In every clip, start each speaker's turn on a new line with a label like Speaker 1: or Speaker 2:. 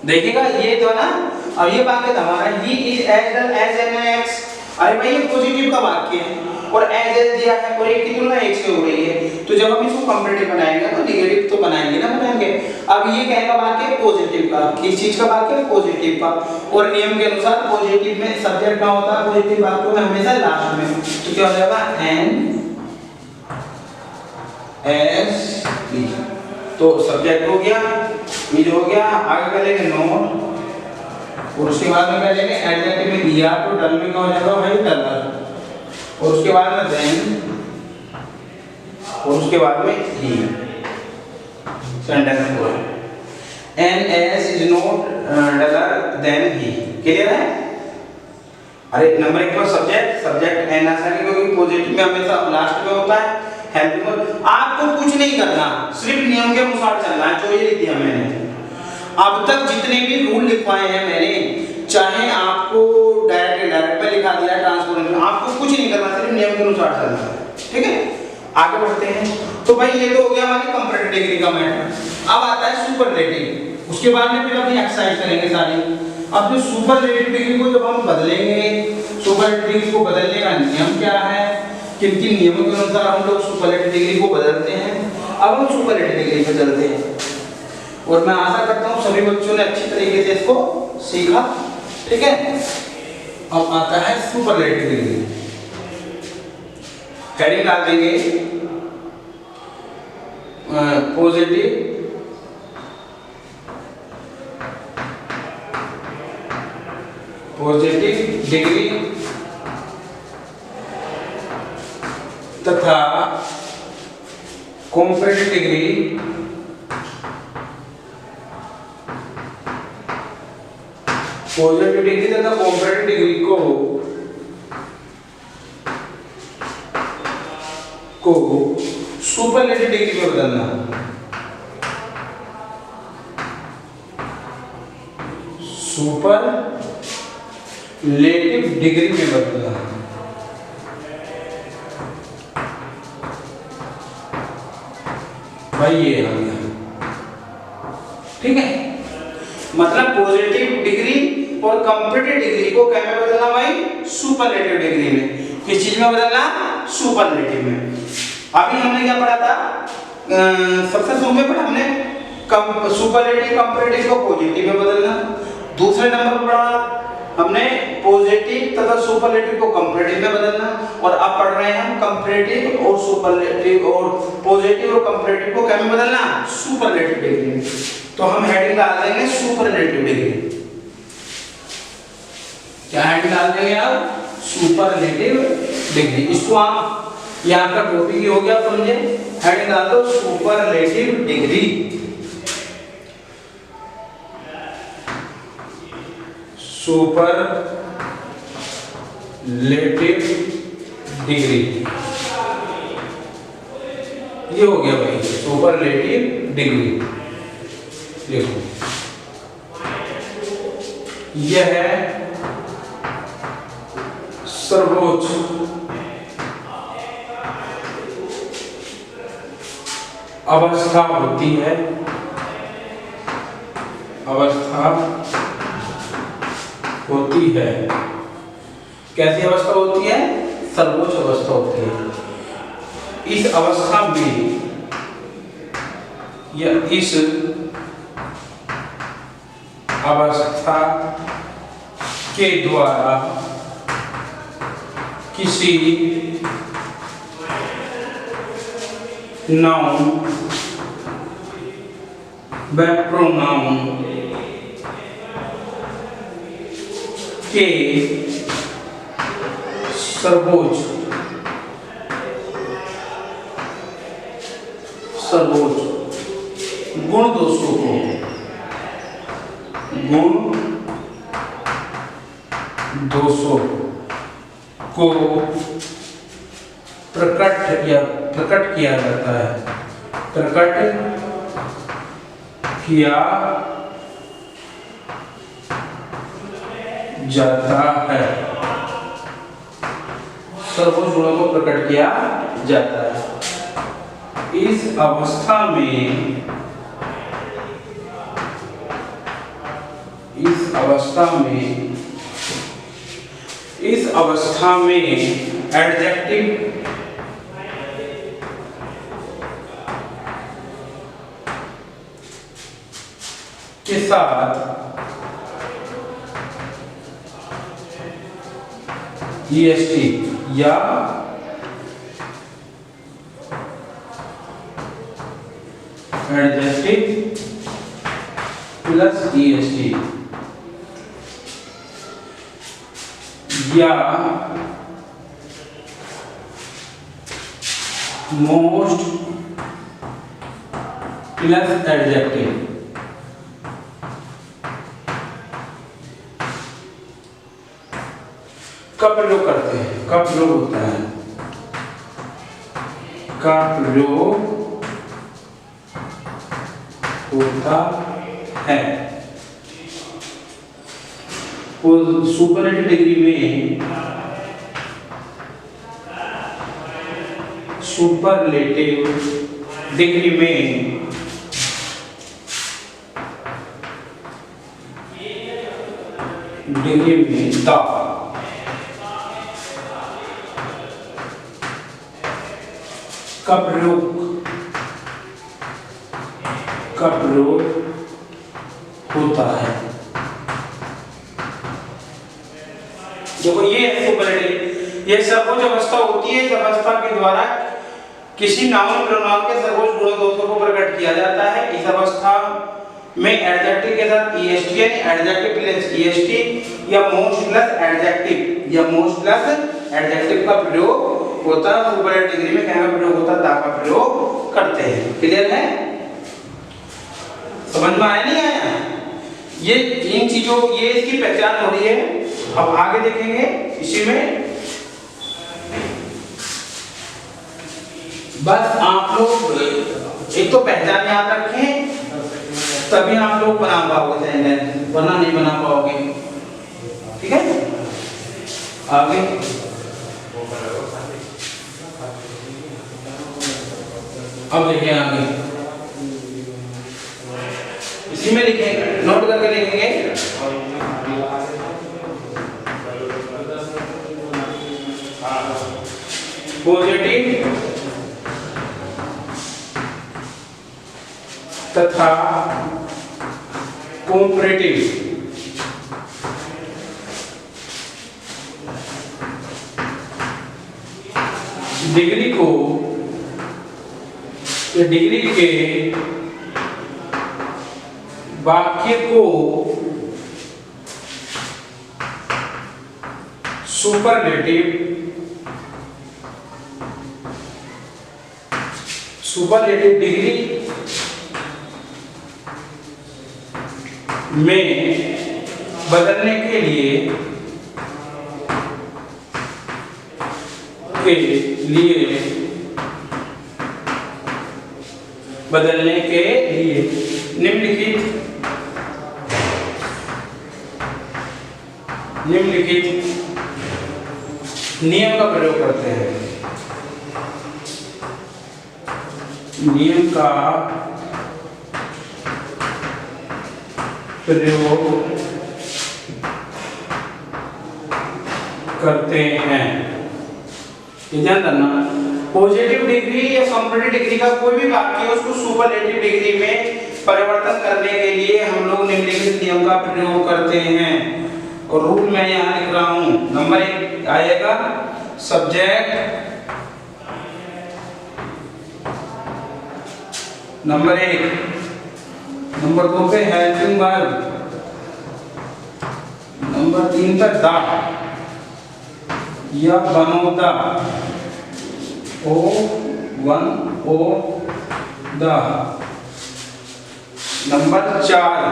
Speaker 1: देखिएगा ये तो ना, अब ये वाक्य था हमारा he is as well as N X. अरे भाई ये पॉजिटिव का वाक्य है और एज एज दिया है और एक की तुलना एक से हो रही है, तो जब हम इसको कंपैरेटिव बनाएंगे तो नेगेटिव तो बनाएंगे ना बनाएंगे। अब ये कहने का वाक्य है पॉजिटिव का, किस चीज का वाक्य है? पॉजिटिव का। और नियम के अनुसार पॉजिटिव में सब्जेक्ट क्या होता है? पॉजिटिव वाक्यों में हमेशा लास्ट में, तो क्या हो जाएगा? N S B. तो सब्जेक्ट हो गया, इज हो गया, आगे क्या लेंगे? नोट, और उसके बाद में क्या लेंगे? एडजेक्टिव में दिया तो डल में क्या हो जाएगा भाई? डलर, और उसके बाद में देन, और उसके बाद में ही। सेंटेंस पूरा N S is not duller than he. Clear है? अरे नंबर एक पर सब्जेक्ट, सब्जेक्ट एन आसा है क्योंकि पॉजिटिव में हमेशा लास्ट में होता है। हेल्पिंग, आपको कुछ नहीं करना, सिर्फ नियम के अनुसार चलना है। जो ये लिख दिया मैंने, अब तक जितने भी रूल लिखवाए हैं मैंने, चाहे आपको डायरेक्ट इनडायरेक्ट में लिखा दिया ट्रांसफॉर्मेशन, आपको कुछ नहीं करना, सिर्फ नियम के अनुसार चलना है। ठीक है, आगे बढ़ते हैं। तो भाई ये तो हो गया हमारी कंपैरेटिव डिग्री का मैटर। अब आता है सुपरलेटिव, उसके बाद में फिर अपनी एक्सरसाइज करेंगे सारी। अब जो सुपरलेटिव डिग्री को जब हम बदलेंगे, सुपरलेटिव डिग्री को बदलने का नियम क्या है, किन किन नियमों के अनुसार हम लोग सुपरलेटिव डिग्री को बदलते हैं। अब हम सुपरलेटिव डिग्री पे चलते हैं और मैं आशा करता हूँ सभी बच्चों ने अच्छी तरीके से इसको सीखा। ठीक है, अब आता है सुपरलेटिव डिग्री। हेडिंग डाल देंगे पॉजिटिव डिग्री तथा कंपैरेटिव डिग्री पॉजिटिव डिग्री तथा कंपैरेटिव डिग्री को सुपरलेटिव डिग्री में बदलना। सुपरलेटिव डिग्री में बदलना। भाई ये आ गया। ठीक है, मतलब पॉजिटिव डिग्री और कंपैरेटिव डिग्री को क्या में बदलना भाई? सुपरलेटिव डिग्री में। किस चीज में बदलना? सुपरलेटिव में। अभी हमने क्या पढ़ा था? सबसे शुरू में पढ़ा हमने सुपरलेटिव कंपैरेटिव को पॉजिटिव में बदलना। दूसरे नंबर पर पढ़ा हमने पॉजिटिव तथा सुपरलेटिव को कंपैरेटिव में बदलना। और अब पढ़ रहे हैं हम कंपैरेटिव और सुपरलेटिव और पॉजिटिव और कंपैरेटिव को क्या में बदलना? सुपरलेटिव डिग्री में। तो हम हेडिंग डाल देंगे सुपरलेटिव डिग्री। क्या हेडिंग डाल देंगे आप? Superlative degree. इसको आप, ये आपका टॉपिक ही हो गया, समझे? हेडिंग डाल दो सुपरलेटिव डिग्री। सुपरलेटिव डिग्री, ये हो गया भाई सुपरलेटिव डिग्री। देखो यह है सर्वोच्च अवस्था होती है, अवस्था होती है। कैसी अवस्था होती है? सर्वोच्च अवस्था होती है। इस अवस्था में या इस अवस्था के द्वारा किसी नाउन व प्रोनाउन के सर्वोच्च गुण दोषों को प्रकट किया जाता है, प्रकट किया जाता है। सर्वोच्च गुणों को प्रकट किया जाता है। इस अवस्था में इस अवस्था में एडजेक्टिव के साथ EST या एडजेक्टिव प्लस EST या मोस्ट प्लस एडजेक्टिव कब प्रयोग करते हैं, कब प्रयोग होता है, कब प्रयोग होता है। सुपरलेटिव डिग्री में द का प्रयोग होता है। देखो ये है सुपरलेटिव, ये सर्वोच्च अवस्था होती है। इस अवस्था के द्वारा किसी नाउन प्रोनाउन के सर्वोच्च गुण दोषों को प्रकट किया जाता है। इस अवस्था में एडजेक्टिव के साथ EST यानी एडजेक्टिव प्लस EST या मोस्ट प्लस एडजेक्टिव का प्रयोग होता है। सुपरलेटिव डिग्री में क्या का प्रयोग होता है, दा का प्रयोग करते हैं। क्लियर है, समझ में आया नहीं आया? ये इन चीजों, ये इसकी पहचान हो रही है। अब आगे देखेंगे इसी में। बस आप लोग एक तो पहचान याद रखें, तभी आप लोग बना पाओगे सेंटेंस, वरना नहीं बना पाओगे। ठीक है, आगे अब देखिए आगे इसी में लिखेंगे, नोट करके लिखेंगे। पॉजिटिव तथा कॉम्परेटिव डिग्री के वाक्य को सुपरलेटिव डिग्री में बदलने के लिए निम्नलिखित नियम का प्रयोग करते हैं। नियम का प्रयोग करते हैं। ध्यान रखना, पॉजिटिव डिग्री या कंपैरेटिव डिग्री का कोई भी वाक्य है, उसको सुपरलेटिव डिग्री में परिवर्तन करने के लिए हम लोग निम्नलिखित नियम का प्रयोग करते हैं। और रूल मैं यहाँ लिख रहा हूँ। नंबर 1 आएगा सब्जेक्ट, नंबर 1। नंबर 2 पे हेल्पिंग वर्ब, नंबर 3 पे दा या बनोदा, O दा। नंबर 4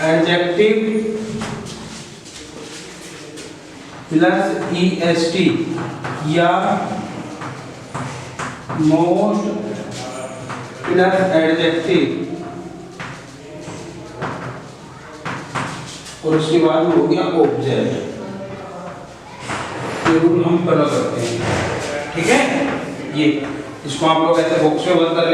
Speaker 1: एडजेक्टिव प्लस EST या मोस्ट प्लस एडजेक्टिव, और उसके बाद हो गया ऑब्जेक्ट। ये रूल हम फॉलो करते हैं। ठीक है, ये इसको आप लोग ऐसे बॉक्स में बंद कर लेंगे।